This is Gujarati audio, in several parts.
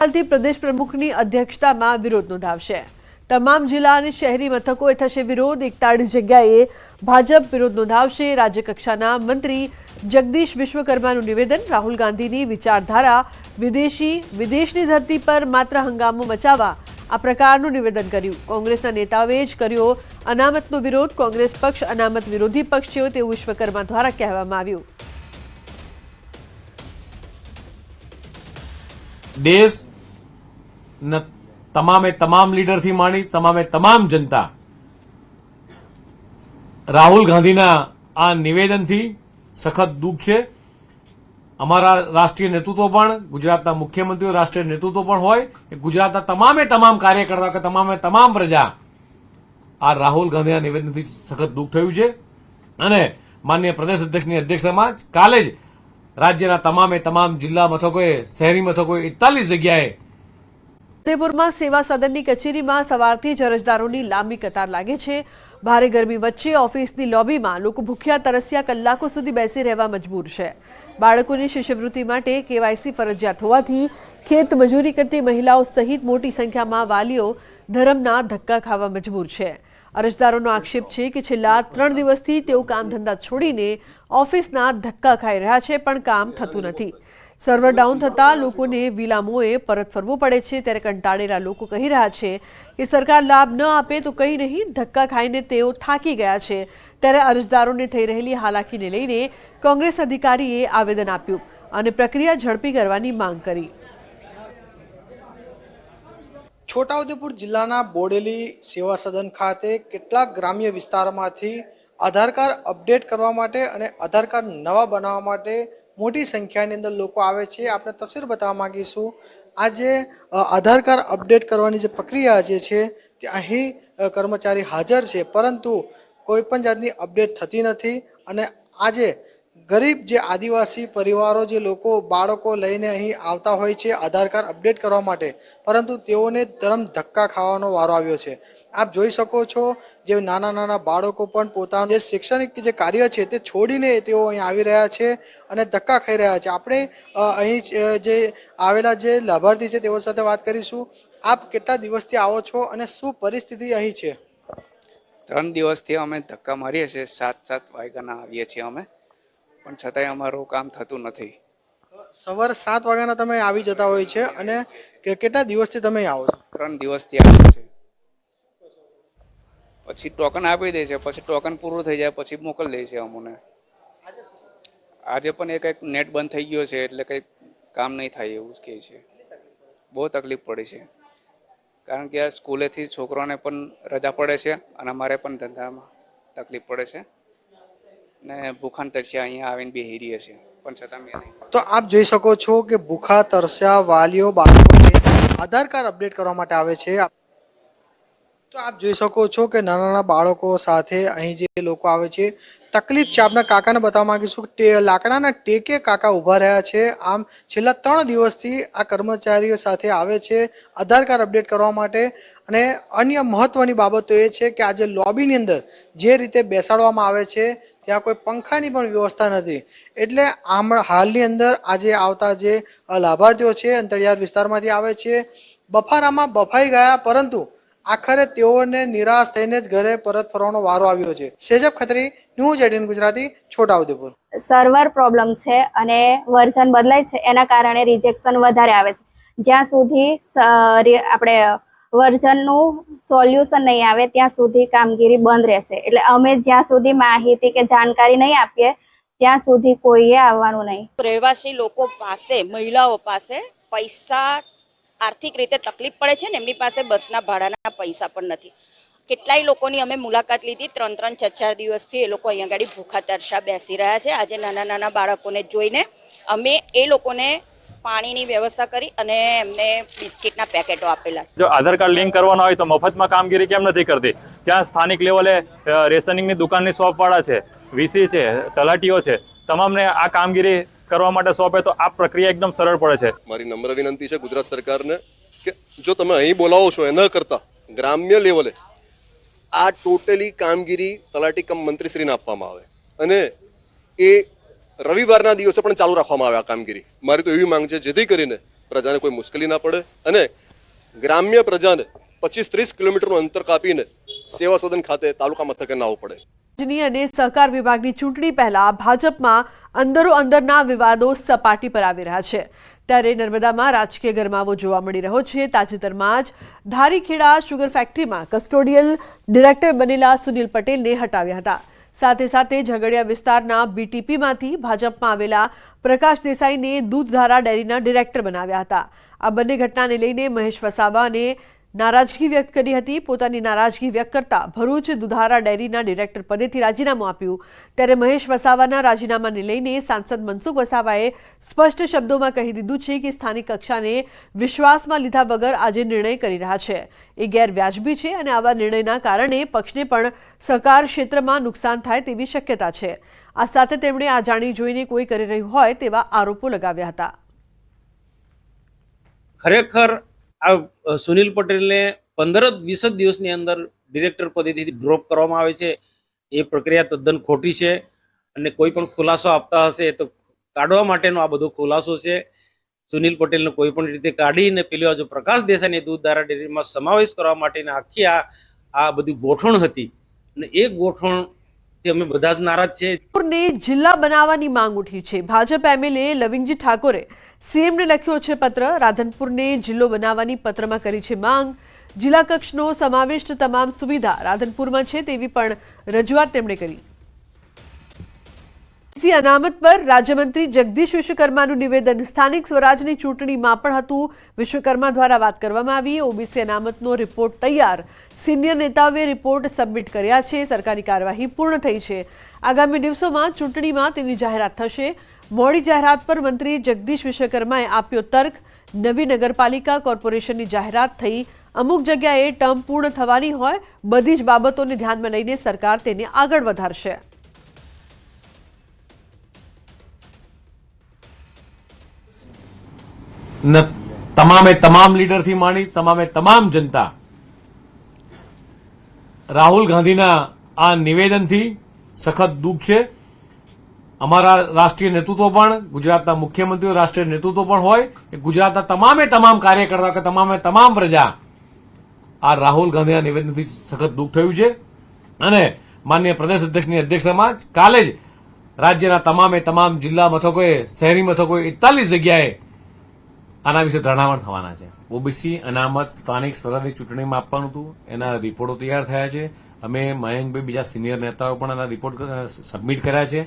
થી પ્રદેશ પ્રમુખની અધ્યક્ષતામાં વિરોધ નોંધાવશે। તમામ જિલ્લા અને શહેરી મથકોએ થશે વિરોધ। 41 જગ્યાએ ભાજપ વિરોધ નોંધાવશે। રાજ્યકક્ષાના મંત્રી જગદીશ વિશ્વકર્માનું નિવેદન। રાહુલ ગાંધીની વિચારધારા વિદેશની ધરતી પર માત્ર હંગામો મચાવવા આ પ્રકારનું નિવેદન કર્યું। કોંગ્રેસના નેતાઓએ જ કર્યો અનામતનો વિરોધ। કોંગ્રેસ પક્ષ અનામત વિરોધી પક્ષ છે તેવું વિશ્વકર્મા દ્વારા કહેવામાં આવ્યું। देश तमामे तमाम लीडर थी माणी तमामे तमाम जनता राहुल गांधीना आ निवेदन थी सखत दुख छे। अमारा राष्ट्रीय नेतृत्व पण गुजरातना मुख्यमंत्री राष्ट्रीय नेतृत्व पण होय के गुजरातना तमामे तमाम कार्यकर्ता के तमामे तमाम प्रजा आ राहुल गांधीना निवेदन थी सखत दुख थयुं छे अने माननीय प्रदेश अध्यक्षनी अध्यक्षतामां काले ज राज्यना तमामे तमाम जिल्ला मथकोए शहरी मथकोए 41 जग्याए ફતેપુરમાં સેવા સદનની કચેરીમાં સવારથી જ અરજદારોની લાંબી કતાર લાગે છે। ભારે ગરમી વચ્ચે ઓફિસની લોબીમાં લોકો ભૂખ્યા તરસ્યા કલાકો સુધી બેસી રહેવા મજબૂર છે। બાળકોની શિષ્યવૃત્તિ માટે કેવાયસી ફરજિયાત હોવાથી ખેત મજૂરી કરતી મહિલાઓ સહિત મોટી સંખ્યામાં વાલીઓ ધરમના ધક્કા ખાવા મજબૂર છે। અરજદારોનો આક્ષેપ છે કે છેલ્લા 3 દિવસથી તેઓ કામ ધંધા છોડીને ઓફિસના ધક્કા ખાઈ રહ્યા છે પણ કામ થતું નથી। સર્વર ડાઉન થતાં લોકોને વિલામોએ પરત ફરવું પડે છે। ત્યારે કંટાળેલા લોકો કહી રહ્યા છે કે સરકાર લાભ ન આપે તો કંઈ નહીં, ધક્કા ખાઈને તેઓ થાકી ગયા છે। ત્યારે અરજદારોને થઈ રહેલી હાલાકીને લઈને કોંગ્રેસ અધિકારીએ આવેદન આપ્યું અને પ્રક્રિયા ઝડપી કરવાની માંગ કરી। છોટાઉદેપુર જિલ્લાના બોડેલી સેવા સદન ખાતે કેટલાક ગ્રામ્ય વિસ્તારોમાંથી આધાર કાર્ડ અપડેટ કરવા માટે અને આધાર કાર્ડ નવા બનાવવા માટે મોટી સંખ્યાની અંદર લોકો આવે છે। આપણે તસવીર બતાવવા માંગીશું। આજે આધાર કાર્ડ અપડેટ કરવાની જે પ્રક્રિયા જે છે તે અહીં કર્મચારી હાજર છે પરંતુ કોઈ પણ જાતની અપડેટ થતી નથી અને આજે ગરીબ જે આદિવાસી પરિવારો જે લોકો બાળકો લઈને અહીં આવતા હોય છે આધાર કાર્ડ અપડેટ કરવા માટે પરંતુ તેઓને ધરમ ધક્કા ખાવાનો વારો આવ્યો છે। આપ જોઈ શકો છો જે નાના નાના બાળકો પણ પોતાનું જે શૈક્ષણિક જે કાર્ય છે તે છોડીને તેઓ અહીં આવી રહ્યા છે અને ધક્કા ખાઈ રહ્યા છે। આપણે અહીં જે આવેલા જે લાભાર્થી છે તેઓ સાથે વાત કરીશું। આપ કેટલા દિવસથી આવો છો અને શું પરિસ્થિતિ અહીં છે? 3 દિવસથી અમે ધક્કા મારીએ છીએ। 7 વાગ્યાના આવીએ છીએ અમે પણ છતાંય અમારું કામ થતું નથી। સવારે 7 વાગ્યાના તમે આવી જતા હોય છે અને કેટલા દિવસથી તમે આવો છો? 3 દિવસથી આવીએ છીએ। પછી ટોકન આપી દે છે, પછી ટોકન પૂરું થઈ જાય પછી મોકલી દે છે અમને। આજે પણ એક નેટ બંધ થઈ ગયો છે એટલે કંઈ કામ નહીં થાય એવું કહે છે। બહુ તકલીફ પડી છે કારણ કે આ સ્કૂલેથી છોકરાઓને પણ રજા પડે છે અને અમારે પણ ધંધામાં તકલીફ પડે છે ને ભૂખાન તરસ્યા અહીંયા આવીને બેહી રહીએ છીએ પણ છતાં મેં નહીં। તો આપ જોઈ શકો છો કે ભૂખા તરસ્યા વાલીઓ બાળકો આધાર કાર્ડ અપડેટ કરવા માટે આવે છે। તો આપ જોઈ શકો છો કે નાના નાના બાળકો સાથે અહીં જે લોકો આવે છે તકલીફ છે। આપના કાકાને બતાવવા માંગીશું કે લાકડાના ટેકે કાકા ઊભા રહ્યા છે। આમ છેલ્લા 3 દિવસથી આ કર્મચારીઓ સાથે આવે છે આધાર કાર્ડ અપડેટ કરવા માટે અને અન્ય મહત્વની બાબતો એ છે કે આજે લોબીની અંદર જે રીતે બેસાડવામાં આવે છે ત્યાં કોઈ પંખાની પણ વ્યવસ્થા નથી એટલે હાલની અંદર આજે આવતા જે લાભાર્થીઓ છે અંતરિયાળ વિસ્તારમાંથી આવે છે બફારામાં બફાઈ ગયા પરંતુ આખરે તેઓને નિરાશ થઈને જ ઘરે પરત ફરવાનો વારો આવ્યો છે। સેજબ Khatri, news 18 Gujarati, Chhota Udepur. Server problem છે અને વર્ઝન બદલાય છે એના કારણે રિજેક્શન વધારે આવે છે। જ્યાં સુધી આપણે વર્ઝનનું સોલ્યુશન નહીં આવે ત્યાં સુધી કામગીરી બંધ રહેશે। એટલે અમે જ્યાં સુધી માહિતી કે જાણકારી નહીં આપીએ ત્યાં સુધી કોઈએ આવવાનું નહીં। રહેવાસી લોકો પાસે મહિલાઓ પાસે પૈસા આર્થિક રીતે તકલીફ પડે છે ને એમની પાસે બસના ભાડાના પૈસા પણ નથી। કેટલાય લોકોની અમે મુલાકાત લીધી 3-3, 4-4 દિવસથી એ લોકો અહીંયા ગાડી ભૂખા તરસ્યા બેસી રહ્યા છે। આજે નાના નાના બાળકોને જોઈને અમે એ લોકોને પાણીની વ્યવસ્થા કરી અને એમને બિસ્કિટના પેકેટો આપેલા। જો આધાર કાર્ડ લિંક કરવાનો હોય તો મફતમાં કામગીરી કેમ નથી કરતી? ત્યાં સ્થાનિક લેવલે રેશનિંગની દુકાનની શોપવાળા છે, વીસી છે, તલાટીઓ છે, તમામને આ કામગીરી કરવા માટે સોંપે તો આ પ્રક્રિયા એકદમ સરળ પડે છે। મારી નમ્ર વિનંતી છે ગુજરાત સરકારને કે જો તમે અહીં બોલાવો છો એ ન કરતા ગ્રામ્ય લેવલે આ ટોટલી કામગીરી તલાટી કમ મંત્રીશ્રીને આપવામાં આવે અને એ રવિવારના દિવસે પણ ચાલુ રાખવામાં આવે આ કામગીરી। મારી તો એવી માંગ છે જેથી કરીને પ્રજાને કોઈ મુશ્કેલી ના પડે અને ગ્રામ્ય પ્રજાને 25-30 કિલોમીટરનું અંતર કાપીને સેવા સદન ખાતે તાલુકા મથકે ના આવવું પડે. રાજ્યની અને સહકાર વિભાગની ચૂંટણી પહેલા ભાજપમાં અંદરો અંદરના વિવાદો સપાટી પર આવી રહ્યા છે. ત્યારે નર્મદામાં રાજકીય ગરમાવો જોવા મળી રહ્યો છે. તાજેતરમાં જ ધારીખેડા શુગર ફેક્ટરીમાં કસ્ટોડિયલ ડિરેક્ટર બનેલા સુનિલ પટેલને હટાવ્યા હતા. સાથે સાથે ઝઘડિયા વિસ્તારના બીટીપીમાંથી ભાજપમાં આવેલા પ્રકાશ દેસાઈને દૂધધારા ડેરીના ડિરેક્ટર બનાવ્યા હતા. આ બંને ઘટનાને લઈને મહેશ વસાવાને નારાજગી વ્યક્ત કરી હતી. પોતાની નારાજગી વ્યક્ત કરતા ભરૂચ દુધારા ડેરીના ડિરેક્ટર પદેથી રાજીનામું આપ્યું. ત્યારે મહેશ વસાવાના રાજીનામાને લઈને સાંસદ મનસુખ વસાવાએ સ્પષ્ટ શબ્દોમાં કહી દીધું છે કે સ્થાનિક કક્ષાને વિશ્વાસમાં લીધા વગર આજે નિર્ણય કરી રહ્યા છે એ ગેરવ્યાજબી છે અને આવા નિર્ણયના કારણે પક્ષને પણ સહકાર ક્ષેત્રમાં નુકસાન થાય તેવી શક્યતા છે. આ સાથે તેમણે આ જાણી જોઈને કોઈ કરી રહ્યું હોય તેવા આરોપો લગાવ્યા હતા. ખરેખર આ સુનિલ પટેલને 15-20 દિવસની અંદર ડિરેક્ટર પદેથી ડ્રોપ કરવામાં આવે છે એ પ્રક્રિયા તદ્દન ખોટી છે અને કોઈ પણ ખુલાસો આપતા હશે તો કાઢવા માટેનો આ બધો ખુલાસો છે. સુનિલ પટેલને કોઈ પણ રીતે કાઢીને પેલી બાજુ પ્રકાશ દેસાઈને દૂધધારા ડેરીમાં સમાવેશ કરવા માટેની આખી આ બધી ગોઠવણ હતી અને એ ગોઠવણથી અમે બધા જ નારાજ છે. જિલ્લા બનાવવાની માંગ ઉઠી છે. ભાજપ એમએલએ લવિંગજી ઠાકોરે સીએમને લખ્યો છે પત્ર. રાધનપુરને જિલ્લો બનાવવાની પત્રમાં કરી છે માંગ. જિલ્લા કક્ષનો સમાવિષ્ટ તમામ સુવિધા રાધનપુરમાં છે તેવી પણ રજૂઆત તેમણે કરી. અનામત પર રાજ્યમંત્રી જગદીશ વિશ્વકર્માનું નિવેદન. સ્થાનિક સ્વરાજની ચૂંટણીમાં પણ હતું. વિશ્વકર્મા દ્વારા વાત કરવામાં આવી. ઓબીસી અનામતનો રિપોર્ટ તૈયાર. સિનિયર નેતાઓએ રિપોર્ટ સબમિટ કર્યા છે. સરકારી કાર્યવાહી પૂર્ણ થઈ છે. આગામી દિવસોમાં ચૂંટણીમાં તેની જાહેરાત થશે. મોડી જાહેરાત પર મંત્રી જગદીશ વિશ્વકર્માએ આપ્યો તર્ક. નવી નગરપાલિકા કોર્પોરેશનની જાહેરાત થઈ. અમુક જગ્યાએ ટર્મ પૂર્ણ થવાની હોય. બધી જ બાબતોને ધ્યાનમાં લઈને સરકાર તેને આગળ વધારશે. તમામે તમામ લીડરથી માંડી તમામ જનતા રાહુલ ગાંધીના આ નિવેદનથી સખત દુઃખ છે. અમારા રાષ્ટ્રીય નેતૃત્વ પણ ગુજરાતના મુખ્યમંત્રીઓ રાષ્ટ્રીય નેતૃત્વ પણ હોય કે ગુજરાતના તમામ કાર્યકર્તા કે તમામ પ્રજા આ રાહુલ ગાંધીના નિવેદનથી સખત દુઃખ થયું છે અને માનનીય પ્રદેશ અધ્યક્ષની અધ્યક્ષતામાં કાલે જ રાજ્યના તમામ જિલ્લા મથકોએ શહેરી મથકોએ 41 જગ્યાએ આના વિશે ધરણા પણ થવાના છે. ઓબીસી અનામત સ્થાનિક સ્વરાજની ચૂંટણીમાં આપવાનું હતું. એના રિપોર્ટો તૈયાર થયા છે. અમે મયંકભાઈ બીજા સિનિયર નેતાઓ પણ એના રિપોર્ટ સબમિટ કર્યા છે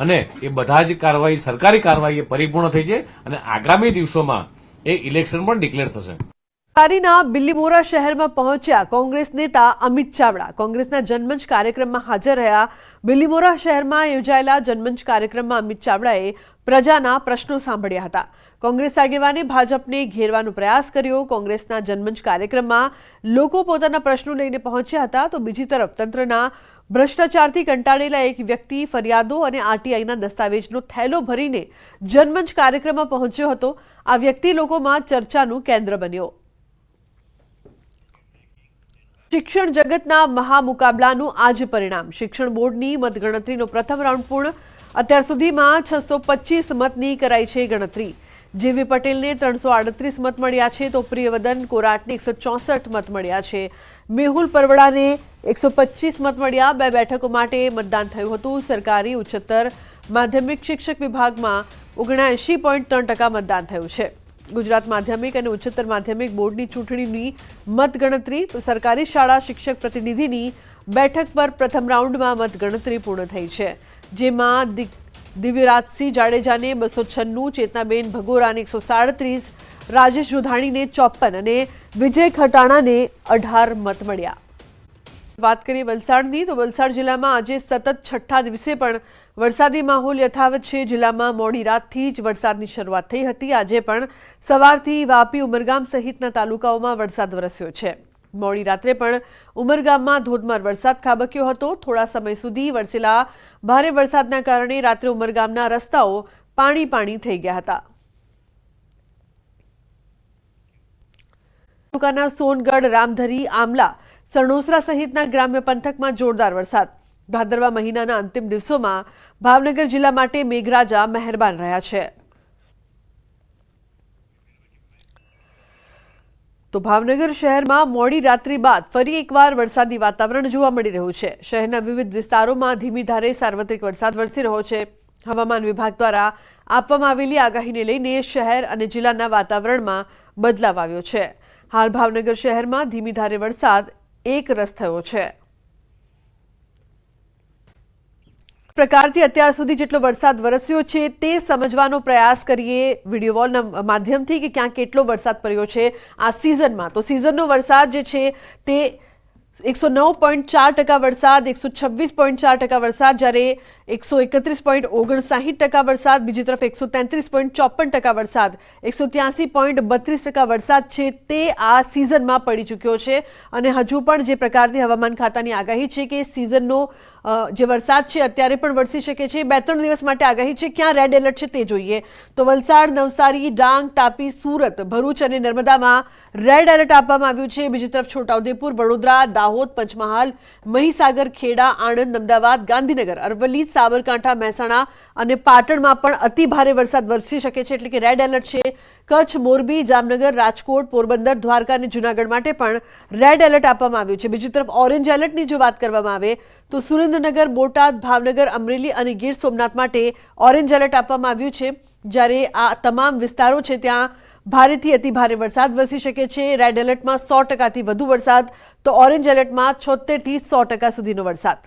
અને એ બધા જ કાર્યવાહી સરકારી કાર્યવાહી પરિપૂર્ણ થઈ છે અને આગામી દિવસોમાં એ ઇલેક્શન પણ ડિક્લેર થશે. નવસારીના બિલીમોરા શહેરમાં પહોંચ્યા કોંગ્રેસ નેતા અમિત ચાવડા. કોંગ્રેસના જનમંચ કાર્યક્રમમાં હાજર રહ્યા. બિલીમોરા શહેરમાં યોજાયેલા જનમંચ કાર્યક્રમમાં અમિત ચાવડાએ પ્રજાના પ્રશ્નો સાંભળ્યા હતા. કોંગ્રેસ આગેવાને ભાજપને ઘેરવાનો પ્રયાસ કર્યો. કોંગ્રેસના જનમંચ કાર્યક્રમમાં લોકો પોતાના પ્રશ્નો લઈને પહોંચ્યા હતા તો બીજી તરફ તંત્રના ભ્રષ્ટાચારથી કંટાળેલા એક વ્યક્તિ ફરિયાદો અને આરટીઆઈના દસ્તાવેજનો થેલો ભરીને જનમંચ કાર્યક્રમમાં પહોંચ્યો હતો. આ વ્યક્તિ લોકોમાં ચર્ચાનું કેન્દ્ર બન્યો. શિક્ષણ જગતના મહામુકાબલાનું આજે પરિણામ. શિક્ષણ બોર્ડની મતગણતરીનો પ્રથમ રાઉન્ડ પૂર્ણ. અત્યાર સુધીમાં 625 મતની કરાઈ છે ગણતરી. જેવી પટેલને 338 મત મળ્યા છે તો પ્રિયવદન કોરાટને 164 મત મળ્યા છે. મેહુલ પરવડાને 125 મત મળ્યા. 2 બેઠકો માટે મતદાન થયું હતું. સરકારી ઉચ્ચતર માધ્યમિક શિક્ષક વિભાગમાં 79.3% મતદાન થયું છે. ગુજરાત માધ્યમિક અને ઉચ્ચતર માધ્યમિક બોર્ડની ચૂંટણીની મતગણતરી તો સરકારી શાળા શિક્ષક પ્રતિનિધિની બેઠક પર પ્રથમ રાઉન્ડમાં મતગણતરી પૂર્ણ થઈ છે. જેમાં દિવ્યરાજસિંહ જાડેજાને 296, ચેતનાબેન ભગોરાને 137, રાજેશ જોધાણીને 54 અને વિજય ખટાણાને 18 મત મળ્યા. વાત કરીએ વલસાડની તો વલસાડ જિલ્લામાં આજે સતત 6ઠ્ઠા દિવસે પણ વરસાદી માહોલ યથાવત છે. જિલ્લામાં મોડી રાતથી જ વરસાદની શરૂઆત થઈ હતી. આજે પણ સવારથી વાપી, ઉમરગામ સહિતના તાલુકાઓમાં વરસાદ વરસ્યો છે. મોડી રાત્રે પણ ઉમરગામમાં ધોધમાર વરસાદ ખાબક્યો હતો. થોડા સમય સુધી વરસેલા ભારે વરસાદના કારણે રાત્રે ઉમરગામના રસ્તાઓ પાણી થઈ ગયા હતા. તાલુકાના સોનગઢ, રામધરી, આમલા, સણોસરા સહિતના ગ્રામ્ય પંથકમાં જોરદાર વરસાદ. ભાદરવા મહિનાના અંતિમ દિવસોમાં ભાવનગર જિલ્લા માટે મેઘરાજા મહેરબાન રહ્યા છે. તો ભાવનગર શહેરમાં મોડી રાત્રિ બાદ ફરી એકવાર વરસાદી વાતાવરણ જોવા મળી રહ્યું છે. શહેરના વિવિધ વિસ્તારોમાં ધીમી ધારે સાર્વત્રિક વરસાદ વરસી રહ્યો છે. હવામાન વિભાગ દ્વારા આપવામાં આવેલી આગાહીને લઈને શહેર અને જિલ્લાના વાતાવરણમાં બદલાવ આવ્યો છે. હાલ ભાવનગર શહેરમાં ધીમી ધારે વરસાદ એકરસ થયો છે. પ્રકારથી અત્યાર સુધી જેટલો વરસાદ વરસ્યો છે તે સમજવાનો પ્રયાસ કરીએ વિડીયો વોલના માધ્યમથી કે ક્યાં કેટલો વરસાદ પડ્યો છે આ સિઝનમાં. તો સિઝનનો વરસાદ જે છે તે 109.4% વરસાદ, 126.4% વરસાદ, જ્યારે 131.59% વરસાદ, બીજી તરફ 133.54% વરસાદ, 183.32% વરસાદ છે તે આ સિઝનમાં પડી ચૂક્યો છે. અને હજુ પણ જે પ્રકારની હવામાન ખાતાની આગાહી છે કે સિઝનનો જે વરસાદ છે અત્યારે પણ વરસી શકે છે. 2-3 દિવસ માટે આગાહી છે. ક્યાં રેડ એલર્ટ છે તે જોઈએ. તો વલસાડ, નવસારી, ડાંગ, તાપી, સુરત, ભરૂચ અને નર્મદામાં રેડ એલર્ટ આપવામાં આવ્યું છે. બીજી તરફ છોટાઉદેપુર, વડોદરા, દાહોદ, પંચમહાલ, મહીસાગર, ખેડા, આણંદ, અમદાવાદ, ગાંધીનગર, અરવલ્લી, સાબરકાંઠા, મહેસાણા અને પાટણમાં પણ અતિ ભારે વરસાદ વરસી શકે છે, એટલે કે રેડ એલર્ટ છે. કચ્છ, મોરબી, જામનગર, રાજકોટ, પોરબંદર, દ્વારકા અને જૂનાગઢ માટે પણ રેડ એલર્ટ આપવામાં આવ્યું છે. બીજી તરફ ઓરેન્જ એલર્ટની જો વાત કરવામાં આવે તો સુરેન્દ્રનગર, બોટાદ, ભાવનગર, અમરેલી અને ગીર સોમનાથ માટે ઓરેન્જ એલર્ટ આપવામાં આવ્યું છે. જ્યારે આ તમામ વિસ્તારો છે ત્યાં ભારેથી અતિ ભારે વરસાદ વરસી શકે છે. રેડ એલર્ટમાં 100%થી વધુ વરસાદ, તો ઓરેન્જ એલર્ટમાં 76% થી 100% સુધીનો વરસાદ.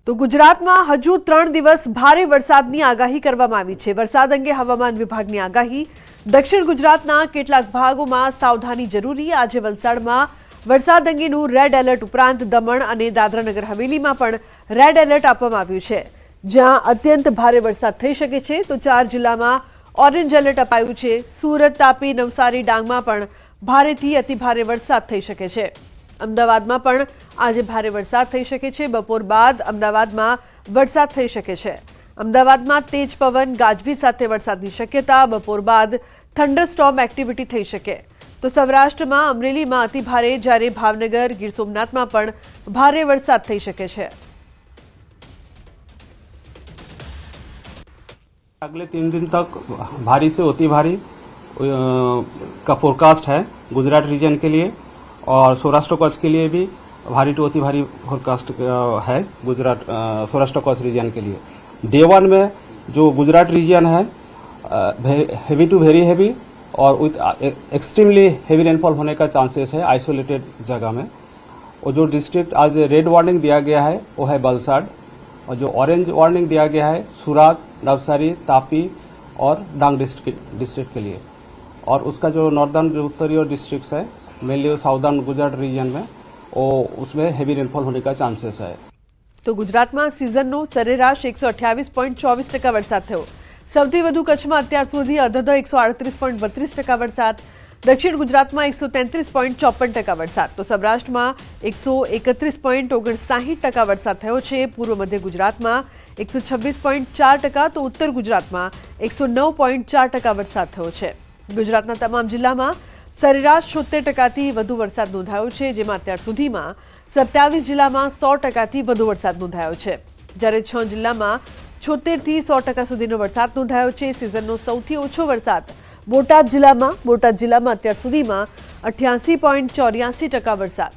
તો ગુજરાતમાં હજુ 3 દિવસ ભારે વરસાદની આગાહી કરવામાં આવી છે. વરસાદ અંગે હવામાન વિભાગની આગાહી. દક્ષિણ ગુજરાતના કેટલાક ભાગોમાં સાવધાની જરૂરી. આજે વલસાડમાં વરસાદ અંગેનું રેડ એલર્ટ ઉપરાંત દમણ અને દાદરાનગર હવેલીમાં પણ રેડ એલર્ટ આપવામાં આવ્યું છે, જ્યાં અત્યંત ભારે વરસાદ થઈ શકે છે. તો 4 જિલ્લામાં ઓરેન્જ એલર્ટ અપાયું છે. સુરત, તાપી, નવસારી, ડાંગમાં પણ ભારેથી અતિ ભારે વરસાદ થઈ શકે છે. અમદાવાદમાં પણ આજે ભારે વરસાદ થઈ શકે છે. બપોર બાદ અમદાવાદમાં વરસાદ થઈ શકે છે. અમદાવાદમાં તેજ પવન, ગાજવીજ સાથે વરસાદની શક્યતા. બપોર બાદ થંડરસ્ટોર્મ એક્ટિવિટી થઈ શકે. તો સૌરાષ્ટ્રમાં અમરેલીમાં અતિ ભારે, જ્યારે ભાવનગર, ગીર સોમનાથમાં પણ ભારે વરસાદ થઈ શકે છે. अगले 3 दिन तक भारी से अति भारी का फोरकास्ट है गुजरात रीजन के लिए, और सौराष्ट्र कच्छ के लिए भी भारी टू अति भारी फोरकास्ट है गुजरात सौराष्ट्र कच्छ रीजन के लिए. डे 1 में जो गुजरात रीजन है हेवी टू वेरी हेवी और विथ एक्सट्रीमली हेवी रेनफॉल होने का चांसेस है आइसोलेटेड जगह में. और जो डिस्ट्रिक्ट आज रेड वार्निंग दिया गया है वो है वलसाड, और जो ऑरेंज वार्निंग दिया गया है सूरत, नवसारी, तापी और डांग डिस्ट्रिक्ट के लिए. और उसका जो नॉर्दर्न उत्तरीय डिस्ट्रिक्ट्स है मेनली साउदर्न गुजरात रीजन में वो उसमें हेवी रेनफॉल होने का चांसेस है. તો ગુજરાતમાં સિઝનનો સરેરાશ 128.24% વરસાદ થયો. સૌથી વધુ કચ્છમાં અત્યાર સુધી અધધ 138.32% વરસાદ. દક્ષિણ ગુજરાતમાં 133.54% વરસાદ. તો સૌરાષ્ટ્રમાં 131.59% વરસાદ થયો છે. પૂર્વ મધ્ય ગુજરાતમાં 126.4%, તો ઉત્તર ગુજરાતમાં 109.4% વરસાદ થયો છે. ગુજરાતના તમામ જિલ્લામાં સરેરાશ 76%થી વધુ વરસાદ નોંધાયો છે, જેમાં અત્યાર સુધીમાં 27 જિલ્લામાં 100%થી વધુ વરસાદ નોંધાયો છે, જ્યારે 6 જિલ્લામાં 76થી 100% સુધીનો વરસાદ નોંધાયો છે. સિઝનનો સૌથી ઓછો વરસાદ બોટાદ જિલ્લામાં અત્યાર સુધીમાં 88.84% વરસાદ.